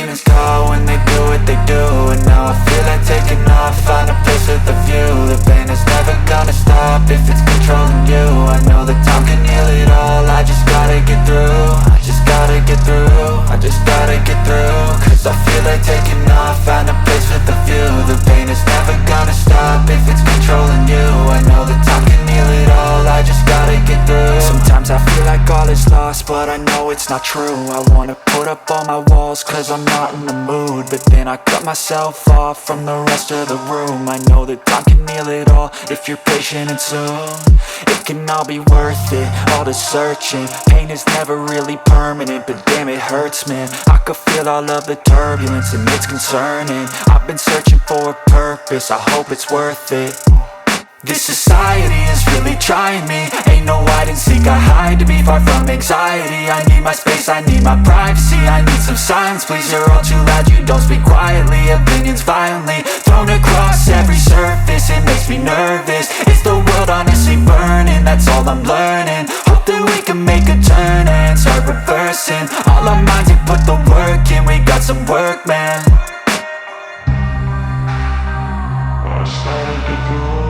demons call when they do what they do. And now I feel like taking off, find a place with a view. The pain is never gonna stop if it's controlling you. I know that time can heal it all, I just gotta get through. I just gotta get through, I just gotta get through. Cause I feel like taking off, find a place with a view. The pain is never gonna stop if it's controlling you. I know that time can heal it all, I just gotta get through. Sometimes I feel like all is lost, but I know it's not true. I wanna put up all my walls cause I'm not in the mood, but then I cut myself off from the rest of the room. I know that time can heal it all if you're patient and soon. It can all be worth it, all the searching. Pain is never really permanent, but damn it hurts, man. I could feel all of the turbulence and it's concerning. I've been searching for a purpose, I hope it's worth it. This society is really trying me. Ain't no hide and seek, I hide to be far from anxiety. I need my space, I need my privacy. I need some silence, please, you're all too loud. You don't speak quietly, opinions violently thrown across every surface. It makes me nervous, it's the world honestly burning. That's all I'm learning, hope that we can make a turn and start reversing. All our minds, we put the work in, we got some work, man. I started to go.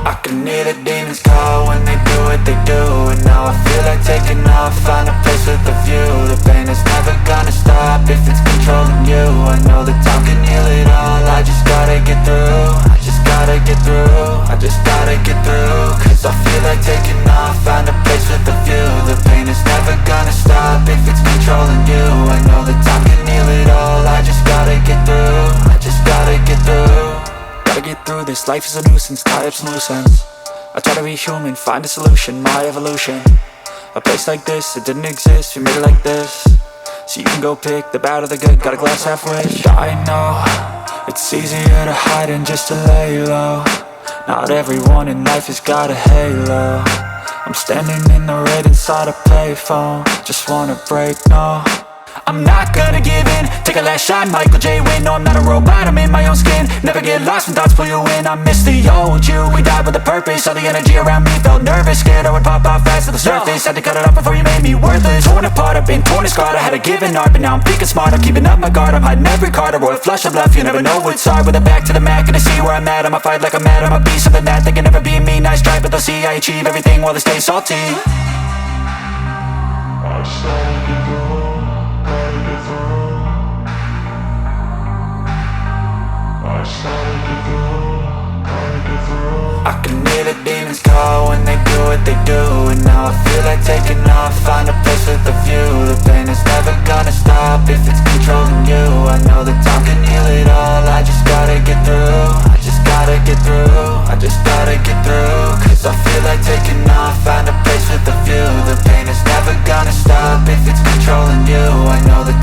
I can hear the demons call when they do what they do. And now I feel like taking off, find a place with a view. The pain is never gonna stop if it's controlling you. I know that time can heal it all, I just gotta get through. I just gotta get through, I just gotta get through. Cause I feel like taking off, find a place with a view. The pain is never gonna stop if it's controlling you. I know that time can heal it all, I just gotta get through. I just gotta get through. Gotta get through this, life is a nuisance, tie up some loose ends. I try to be human, find a solution, my evolution. A place like this, it didn't exist, we made it like this. So you can go pick the bad or the good, got a glass halfway. I know, it's easier to hide than just to lay low. Not everyone in life has got a halo. I'm standing in the red inside a payphone, just wanna break, no. I'm not gonna give in, take a last shot, Michael J. Win. No, I'm not a robot, I'm in my own skin. Never get lost when thoughts pull you in. I miss the old you, we died with a purpose. All the energy around me felt nervous, scared I would pop off fast to the surface. Had to cut it off before you made me worthless. Torn apart, I've been torn and scarred. I had a given art, but now I'm thinking smart. I'm keeping up my guard, I'm hiding every card. A royal flush of love, you never know what's hard. With a back to the mat, gonna see where I'm at. I'ma fight like I'm mad, I'ma be something that they can never be me. Nice try, but they'll see I achieve everything while they stay salty. I started to go. I can hear the demons call when they do what they do. And now I feel like taking off, find a place with a view. The pain is never gonna stop if it's controlling you. I know that time can heal it all, I just gotta get through. I just gotta get through, I just gotta get through. Cause I feel like taking off, find a place with a view. The pain is never gonna stop if it's controlling you. I know that